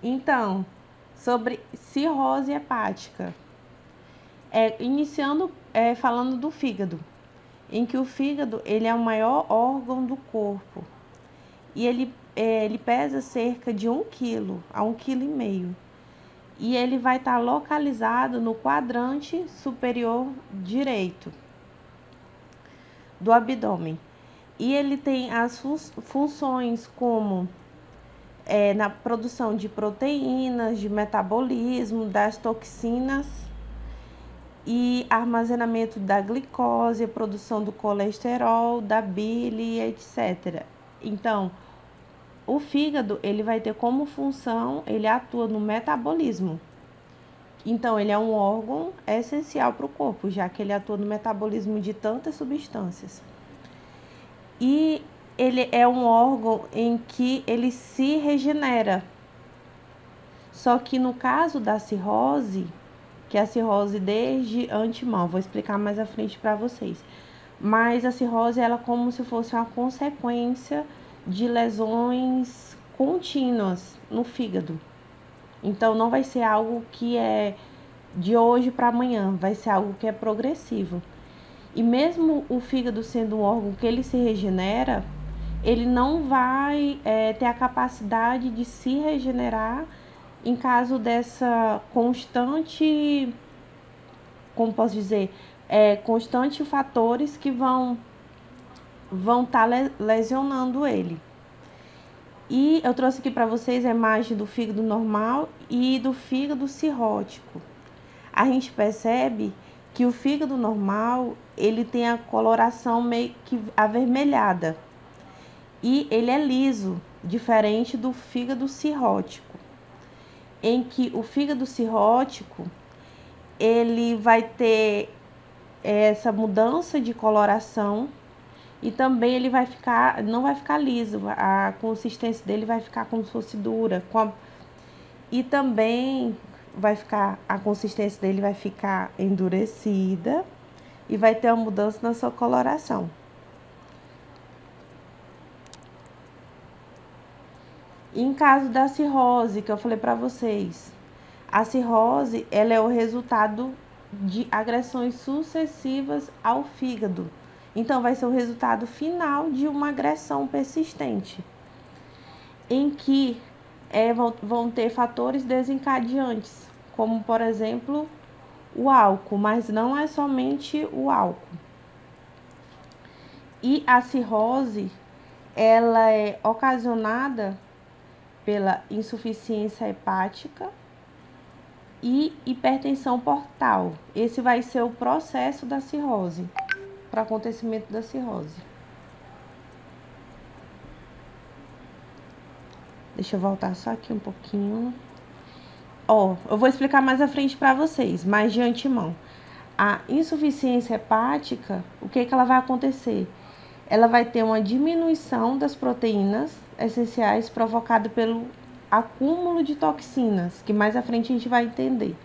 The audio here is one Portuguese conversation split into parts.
Então, sobre cirrose hepática, iniciando falando do fígado, em que o fígado ele é o maior órgão do corpo e ele pesa cerca de 1 quilo a 1,5 kg. E ele vai estar localizado no quadrante superior direito do abdômen. E ele tem as funções como na produção de proteínas, de metabolismo, das toxinas e armazenamento da glicose, produção do colesterol, da bile, etc. Então, o fígado, ele vai ter como função, ele atua no metabolismo. Então, ele é um órgão essencial para o corpo, já que ele atua no metabolismo de tantas substâncias. E ele é um órgão em que ele se regenera. Só que no caso da cirrose, que é a cirrose desde antemão, vou explicar mais à frente para vocês. Mas a cirrose, ela é como se fosse uma consequência de lesões contínuas no fígado. Então, não vai ser algo que é de hoje para amanhã, vai ser algo que é progressivo. E mesmo o fígado sendo um órgão que ele se regenera, ele não vai ter a capacidade de se regenerar em caso dessa constante, como posso dizer, constante fatores que vão estar lesionando ele. E eu trouxe aqui para vocês a imagem do fígado normal e do fígado cirrótico. A gente percebe que o fígado normal, ele tem a coloração meio que avermelhada. E ele é liso, diferente do fígado cirrótico, em que o fígado cirrótico, ele vai ter essa mudança de coloração e também ele não vai ficar liso, a consistência dele vai ficar como se fosse dura, e também a consistência dele vai ficar endurecida e vai ter uma mudança na sua coloração. E em caso da cirrose, que eu falei para vocês, a cirrose, ela é o resultado de agressões sucessivas ao fígado. Então, vai ser o resultado final de uma agressão persistente, em que vão ter fatores desencadeantes, como, por exemplo, o álcool, mas não é somente o álcool. E a cirrose, ela é ocasionada pela insuficiência hepática e hipertensão portal. Esse vai ser o processo da cirrose, para o acontecimento da cirrose. Deixa eu voltar só aqui um pouquinho. Eu vou explicar mais à frente para vocês, mas de antemão. A insuficiência hepática, o que ela vai acontecer? Ela vai ter uma diminuição das proteínas essenciais provocada pelo acúmulo de toxinas, que mais à frente a gente vai entender.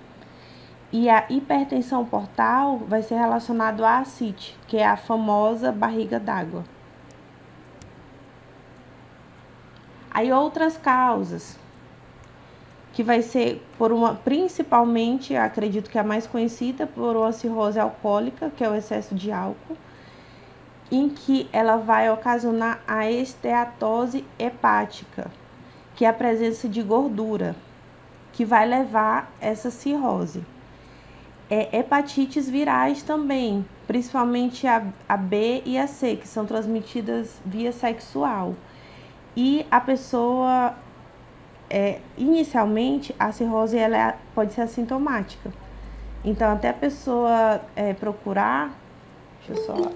E a hipertensão portal vai ser relacionado à ascite, que é a famosa barriga d'água. Aí outras causas, que vai ser principalmente, acredito que a mais conhecida, por uma cirrose alcoólica, que é o excesso de álcool, em que ela vai ocasionar a esteatose hepática, que é a presença de gordura, que vai levar essa cirrose. Hepatites virais também, principalmente a B e a C, que são transmitidas via sexual. E a pessoa, inicialmente, a cirrose ela pode ser assintomática. Então, até a pessoa procurar, deixa eu só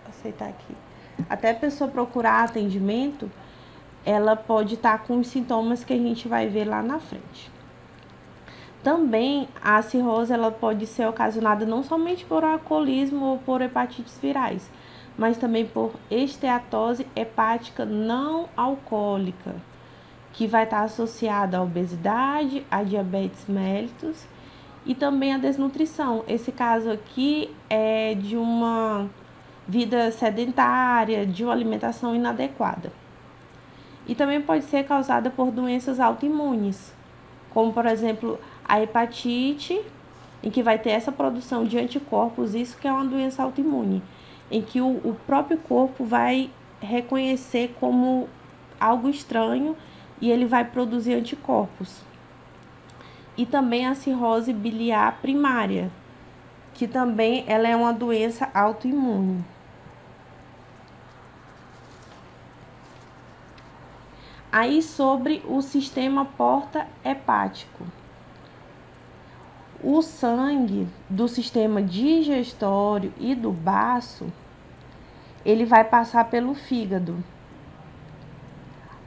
aceitar aqui, até a pessoa procurar atendimento, ela pode estar com os sintomas que a gente vai ver lá na frente. Também a cirrose ela pode ser ocasionada não somente por alcoolismo ou por hepatites virais, mas também por esteatose hepática não alcoólica, que vai estar associada à obesidade, à diabetes mellitus e também à desnutrição. Esse caso aqui é de uma vida sedentária, de uma alimentação inadequada. E também pode ser causada por doenças autoimunes, como por exemplo a hepatite, em que vai ter essa produção de anticorpos, isso que é uma doença autoimune, em que o próprio corpo vai reconhecer como algo estranho e ele vai produzir anticorpos. E também a cirrose biliar primária, que também ela é uma doença autoimune. Aí sobre o sistema porta-hepático. O sangue do sistema digestório e do baço, ele vai passar pelo fígado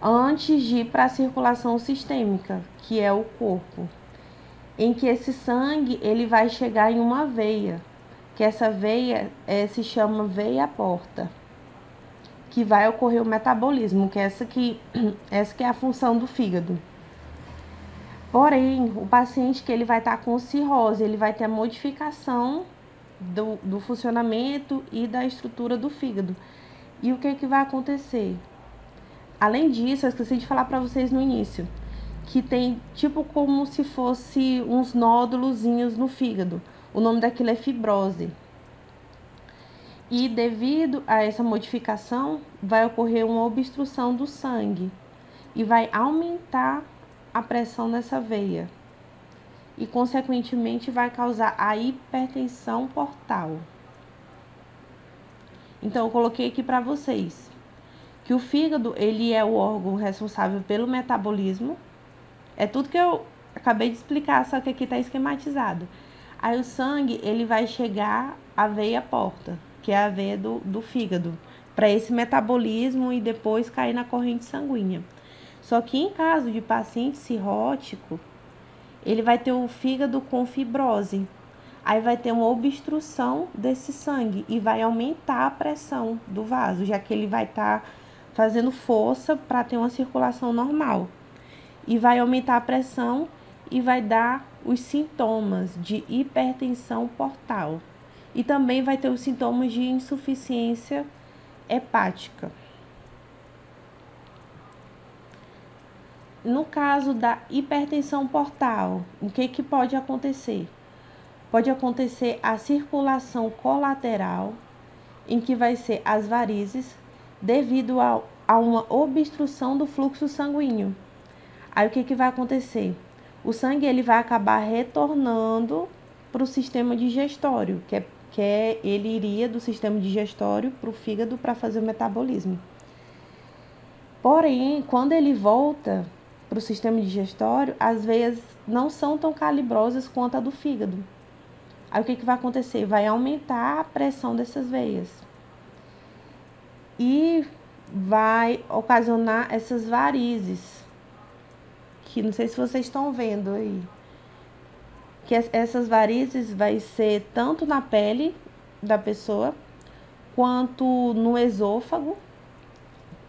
antes de ir para a circulação sistêmica, que é o corpo, em que esse sangue ele vai chegar em uma veia, que essa veia se chama veia porta, que vai ocorrer o metabolismo, que essa que é a função do fígado. Porém, o paciente que ele vai estar com cirrose, ele vai ter a modificação do funcionamento e da estrutura do fígado. E o que vai acontecer? Além disso, eu esqueci de falar para vocês no início, que tem tipo como se fosse uns nódulozinhos no fígado. O nome daquilo é fibrose. E devido a essa modificação, vai ocorrer uma obstrução do sangue e vai aumentar a pressão nessa veia e, consequentemente, vai causar a hipertensão portal. Então, eu coloquei aqui para vocês que o fígado, ele é o órgão responsável pelo metabolismo. É tudo que eu acabei de explicar, só que aqui está esquematizado. Aí o sangue, ele vai chegar à veia porta, que é a veia do fígado, para esse metabolismo e depois cair na corrente sanguínea. Só que em caso de paciente cirrótico, ele vai ter o fígado com fibrose. Aí vai ter uma obstrução desse sangue e vai aumentar a pressão do vaso, já que ele vai estar fazendo força para ter uma circulação normal. E vai aumentar a pressão e vai dar os sintomas de hipertensão portal. E também vai ter os sintomas de insuficiência hepática. No caso da hipertensão portal, o que pode acontecer? Pode acontecer a circulação colateral, em que vai ser as varizes, devido a uma obstrução do fluxo sanguíneo. Aí o que vai acontecer? O sangue ele vai acabar retornando para o sistema digestório, ele iria do sistema digestório para o fígado para fazer o metabolismo. Porém, quando ele volta para o sistema digestório, as veias não são tão calibrosas quanto a do fígado. Aí o que vai acontecer? Vai aumentar a pressão dessas veias e vai ocasionar essas varizes, que não sei se vocês estão vendo aí, que essas varizes vai ser tanto na pele da pessoa, quanto no esôfago,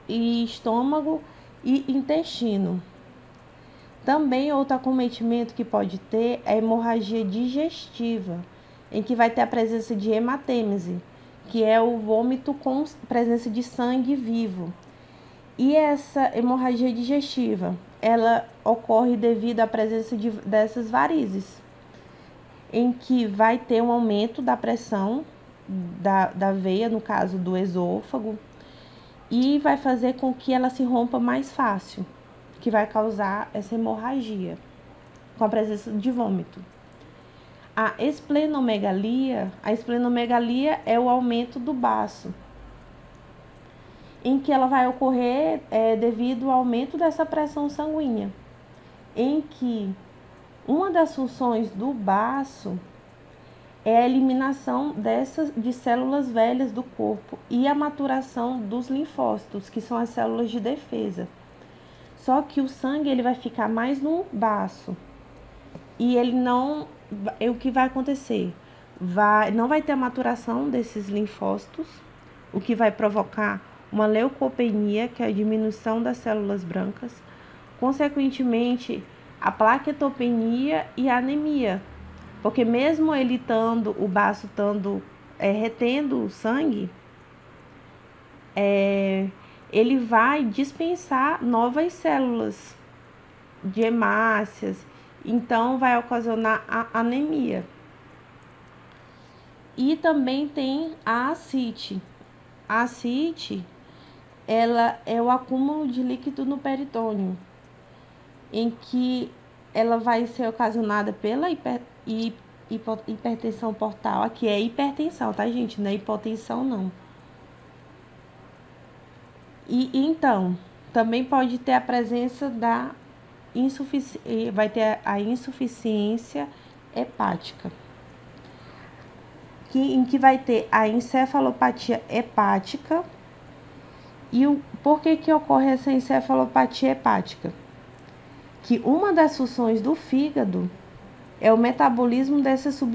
e estômago e intestino. Também outro acometimento que pode ter é a hemorragia digestiva, em que vai ter a presença de hematêmese, que é o vômito com presença de sangue vivo. E essa hemorragia digestiva, ela ocorre devido à presença dessas varizes, em que vai ter um aumento da pressão da veia, no caso do esôfago, e vai fazer com que ela se rompa mais fácil, que vai causar essa hemorragia, com a presença de vômito. A esplenomegalia é o aumento do baço, em que ela vai ocorrer devido ao aumento dessa pressão sanguínea, em que uma das funções do baço é a eliminação de células velhas do corpo e a maturação dos linfócitos, que são as células de defesa. Só que o sangue ele vai ficar mais no baço e ele não, o que vai acontecer? Não vai ter a maturação desses linfócitos, o que vai provocar uma leucopenia, que é a diminuição das células brancas, consequentemente a plaquetopenia e a anemia, porque mesmo ele o baço retendo o sangue, ele vai dispensar novas células de hemácias então vai ocasionar a anemia. E também tem a ascite. A ascite, ela é o acúmulo de líquido no peritônio, em que ela vai ser ocasionada pela hipertensão portal. Aqui é hipertensão, tá, gente? Não é hipotensão, não. E então, também pode ter a presença da insuficiência, vai ter a insuficiência hepática, em que vai ter a encefalopatia hepática. E por que ocorre essa encefalopatia hepática? Que uma das funções do fígado é o metabolismo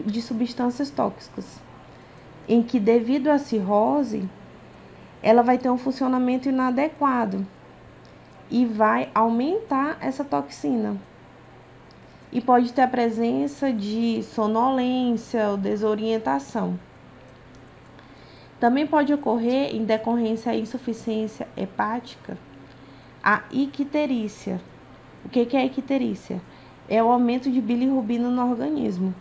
de substâncias tóxicas, em que, devido à cirrose, ela vai ter um funcionamento inadequado e vai aumentar essa toxina. E pode ter a presença de sonolência ou desorientação. Também pode ocorrer, em decorrência da insuficiência hepática, a icterícia. O que é a icterícia? É o aumento de bilirrubina no organismo,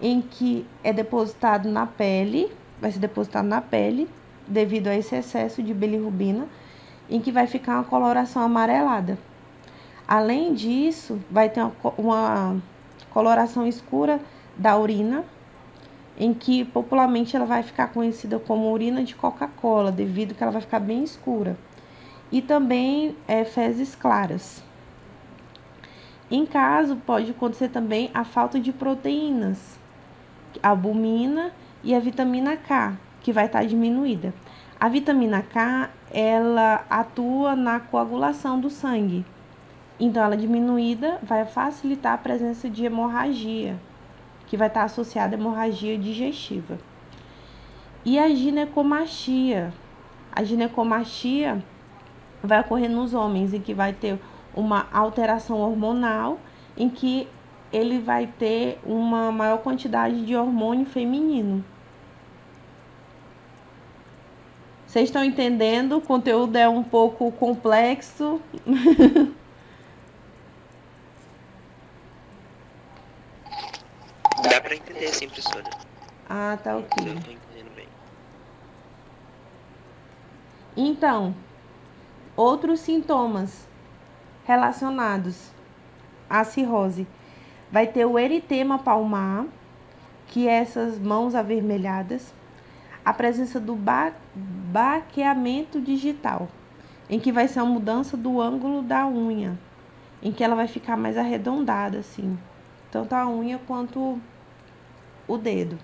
em que é depositado na pele, vai ser depositado na pele, devido a esse excesso de bilirrubina, em que vai ficar uma coloração amarelada. Além disso, vai ter uma coloração escura da urina, em que popularmente ela vai ficar conhecida como urina de Coca-Cola, devido que ela vai ficar bem escura. E também fezes claras. Em caso, pode acontecer também a falta de proteínas, a albumina e a vitamina K, que vai estar diminuída. A vitamina K, ela atua na coagulação do sangue. Então, ela diminuída vai facilitar a presença de hemorragia, que vai estar associada à hemorragia digestiva. E a ginecomastia. A ginecomastia vai ocorrer nos homens, em que vai ter uma alteração hormonal, em que ele vai ter uma maior quantidade de hormônio feminino. Vocês estão entendendo? O conteúdo é um pouco complexo. Dá pra entender sim, professora. Ah, tá ok. Eu tô entendendo bem. Então, outros sintomas relacionados à cirrose. Vai ter o eritema palmar, que é essas mãos avermelhadas. A presença do baqueamento digital, em que vai ser uma mudança do ângulo da unha, em que ela vai ficar mais arredondada, assim, tanto a unha quanto o dedo.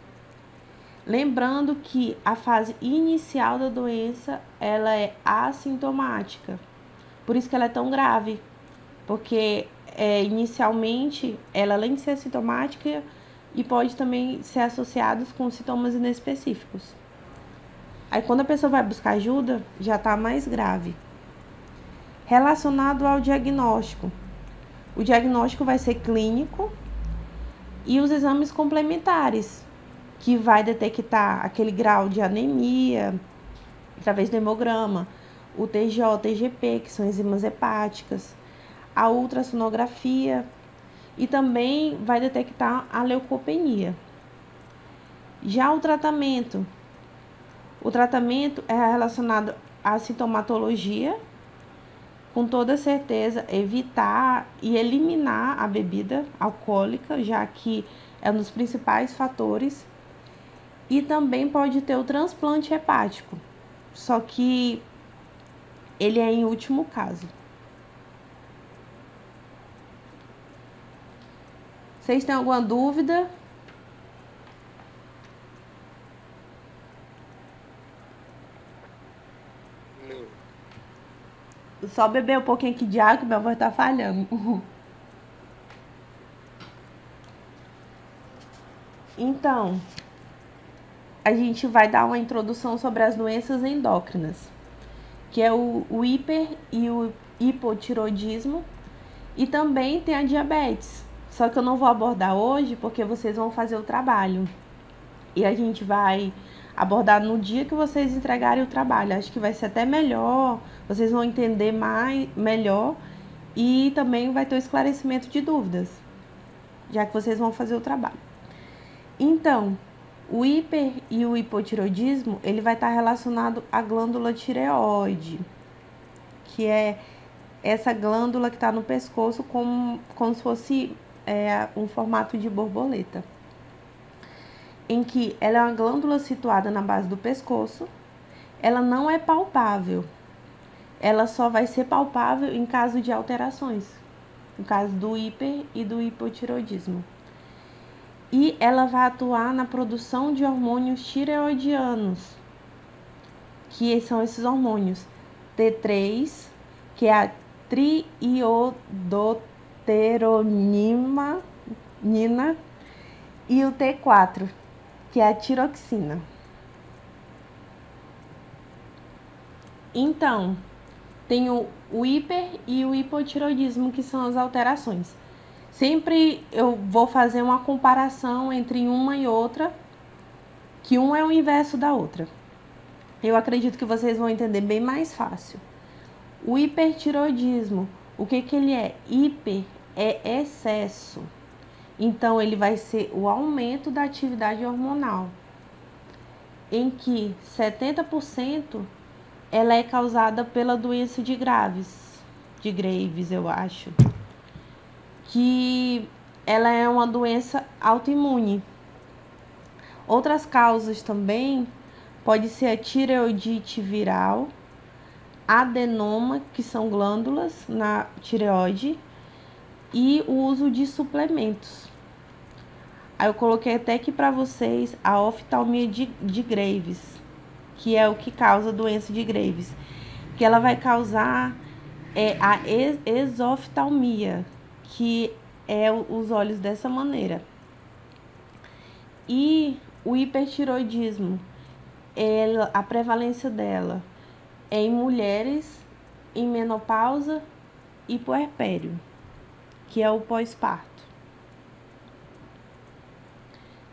Lembrando que a fase inicial da doença, ela é assintomática, por isso que ela é tão grave, porque inicialmente ela, além de ser assintomática, e pode também ser associada com sintomas inespecíficos. Aí, quando a pessoa vai buscar ajuda, já está mais grave. Relacionado ao diagnóstico. O diagnóstico vai ser clínico e os exames complementares, que vai detectar aquele grau de anemia, através do hemograma, o TJ, TGP, que são enzimas hepáticas, a ultrassonografia, e também vai detectar a leucopenia. Já o tratamento é relacionado à sintomatologia, com toda certeza evitar e eliminar a bebida alcoólica, já que é um dos principais fatores, e também pode ter o transplante hepático, só que ele é em último caso. Vocês têm alguma dúvida? Só beber um pouquinho aqui de água, que minha voz tá falhando. Então, a gente vai dar uma introdução sobre as doenças endócrinas, que é o hiper e o hipotiroidismo, e também tem a diabetes. Só que eu não vou abordar hoje, porque vocês vão fazer o trabalho. E a gente vai abordar no dia que vocês entregarem o trabalho. Acho que vai ser até melhor, vocês vão entender melhor, e também vai ter o esclarecimento de dúvidas. já que vocês vão fazer o trabalho. Então, o hiper e o hipotireoidismo, ele vai estar relacionado à glândula tireoide, que é essa glândula que está no pescoço como se fosse um formato de borboleta, em que ela é uma glândula situada na base do pescoço. Ela não é palpável, ela só vai ser palpável em caso de alterações, no caso do hiper e do hipotireoidismo. E ela vai atuar na produção de hormônios tireoidianos, que são esses hormônios T3, que é a triiodoteronina, e o T4, que é a tiroxina. Então, tem o hiper e o hipotireoidismo, que são as alterações. Sempre eu vou fazer uma comparação entre uma e outra, que um é o inverso da outra. Eu acredito que vocês vão entender bem mais fácil. O hipertireoidismo, o que ele é? Hiper é excesso. Então, ele vai ser o aumento da atividade hormonal, em que 70% ela é causada pela doença de Graves, eu acho, que ela é uma doença autoimune. Outras causas também pode ser a tireoidite viral, adenoma, que são glândulas na tireoide, e o uso de suplementos. Aí eu coloquei até aqui para vocês a oftalmia de Graves, que é o que causa a doença de Graves, que ela vai causar a exoftalmia, que é os olhos dessa maneira. E o hipertireoidismo, a prevalência dela é em mulheres em menopausa e puerpério, que é o pós-parto.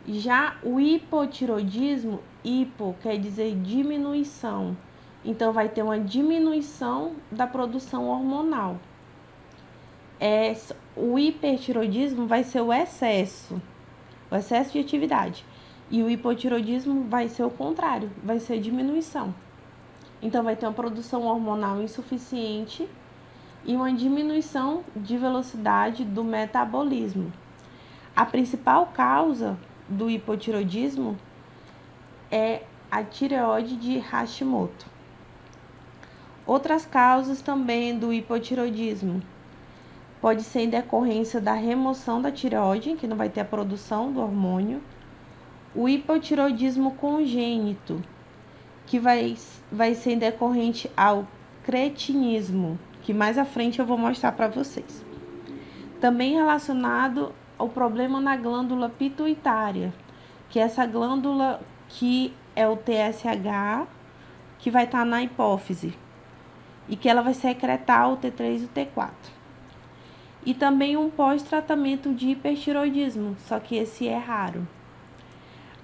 Já o hipotireoidismo, hipo quer dizer diminuição, então vai ter uma diminuição da produção hormonal. O hipertireoidismo vai ser o excesso de atividade, e o hipotireoidismo vai ser o contrário, vai ser diminuição. Então vai ter uma produção hormonal insuficiente e uma diminuição de velocidade do metabolismo. A principal causa do hipotireoidismo é a tireoide de Hashimoto. Outras causas também do hipotireoidismo pode ser em decorrência da remoção da tireoide, que não vai ter a produção do hormônio. O hipotireoidismo congênito, que vai ser em decorrente ao cretinismo, que mais à frente eu vou mostrar para vocês. Também relacionado ao problema na glândula pituitária, que é essa glândula que é o TSH, que vai estar na hipófise, e que ela vai secretar o T3 e o T4. E também um pós-tratamento de hipertireoidismo, só que esse é raro.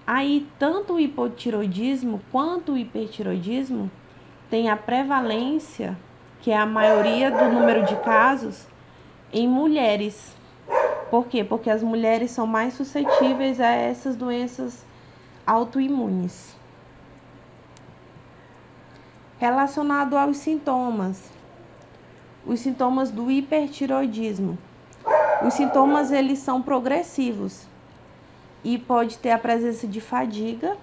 Aí, tanto o hipotireoidismo quanto o hipertireoidismo tem a prevalência, que é a maioria do número de casos, em mulheres. Por quê? Porque as mulheres são mais suscetíveis a essas doenças autoimunes. Relacionado aos sintomas, os sintomas do hipertireoidismo. Os sintomas, eles são progressivos e pode ter a presença de fadiga.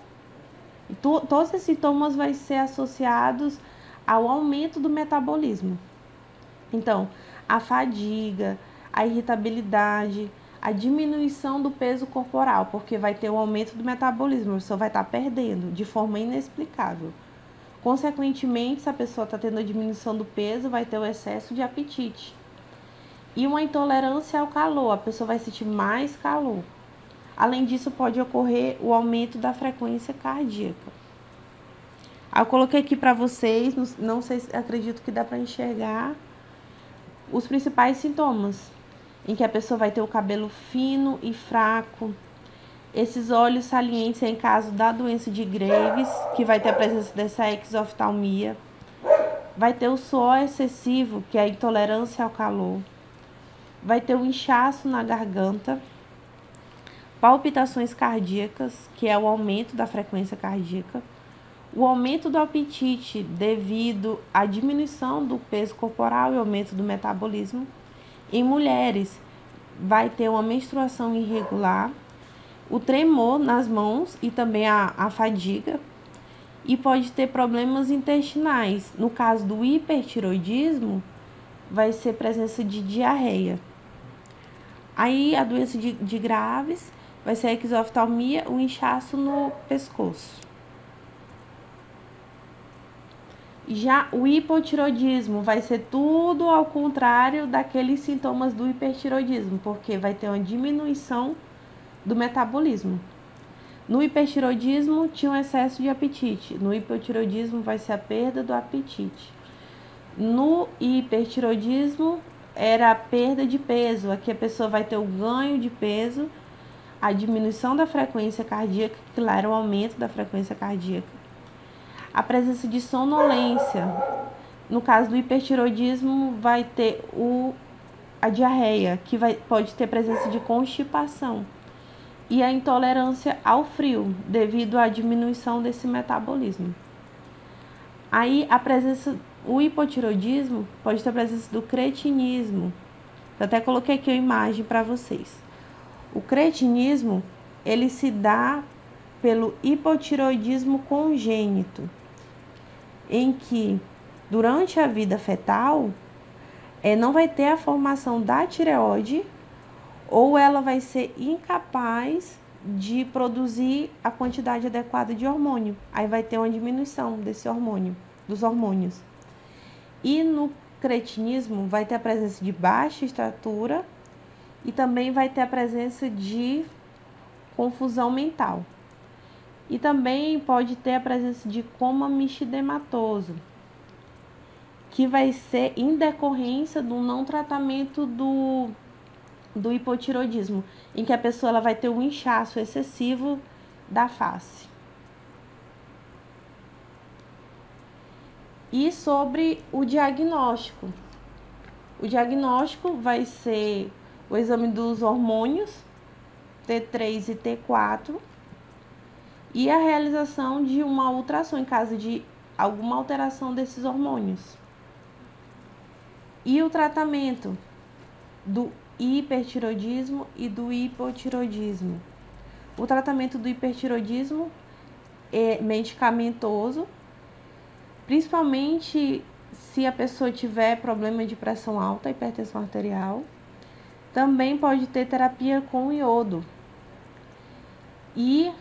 E todos esses sintomas vão ser associados ao aumento do metabolismo. Então, a fadiga, a irritabilidade, a diminuição do peso corporal, porque vai ter um aumento do metabolismo, a pessoa vai estar perdendo de forma inexplicável. Consequentemente, se a pessoa está tendo a diminuição do peso, vai ter o excesso de apetite. E uma intolerância ao calor, a pessoa vai sentir mais calor. Além disso, pode ocorrer o aumento da frequência cardíaca. Eu coloquei aqui para vocês, não sei, acredito que dá para enxergar os principais sintomas, em que a pessoa vai ter o cabelo fino e fraco, esses olhos salientes em caso da doença de Graves, que vai ter a presença dessa exoftalmia, vai ter o suor excessivo, que é a intolerância ao calor, vai ter o inchaço na garganta, palpitações cardíacas, que é o aumento da frequência cardíaca, o aumento do apetite devido à diminuição do peso corporal e aumento do metabolismo. Em mulheres, vai ter uma menstruação irregular, o tremor nas mãos e também a fadiga, e pode ter problemas intestinais. No caso do hipertiroidismo, vai ser presença de diarreia. Aí a doença de Graves vai ser a exoftalmia, o inchaço no pescoço. Já o hipotiroidismo vai ser tudo ao contrário daqueles sintomas do hipertiroidismo, porque vai ter uma diminuição do metabolismo. No hipertiroidismo tinha um excesso de apetite, no hipotiroidismo vai ser a perda do apetite. No hipertiroidismo era a perda de peso, aqui a pessoa vai ter o ganho de peso, a diminuição da frequência cardíaca, que lá era o aumento da frequência cardíaca. A presença de sonolência. No caso do hipertiroidismo, vai ter a diarreia, que pode ter presença de constipação. E a intolerância ao frio, devido à diminuição desse metabolismo. Aí, o hipotiroidismo pode ter a presença do cretinismo. Eu até coloquei aqui a imagem para vocês. O cretinismo, ele se dá pelo hipotiroidismo congênito, em que, durante a vida fetal, não vai ter a formação da tireoide, ou ela vai ser incapaz de produzir a quantidade adequada de hormônio. Aí vai ter uma diminuição dos hormônios. E no cretinismo vai ter a presença de baixa estatura e também vai ter a presença de confusão mental. E também pode ter a presença de coma mixedematoso, que vai ser em decorrência do não tratamento do hipotiroidismo, em que a pessoa ela vai ter um inchaço excessivo da face. E sobre o diagnóstico. O diagnóstico vai ser o exame dos hormônios, T3 e T4, e a realização de uma ultrassom em caso de alguma alteração desses hormônios. E o tratamento do hipertiroidismo e do hipotiroidismo. O tratamento do hipertiroidismo é medicamentoso, principalmente se a pessoa tiver problema de pressão alta, hipertensão arterial. Também pode ter terapia com iodo. E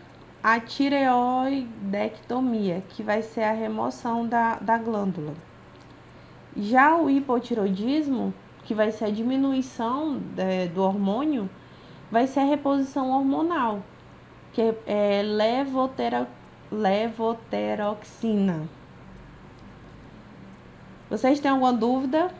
a tireoidectomia, que vai ser a remoção da glândula. Já o hipotiroidismo, que vai ser a diminuição do hormônio, vai ser a reposição hormonal, que é levoteroxina. Vocês têm alguma dúvida?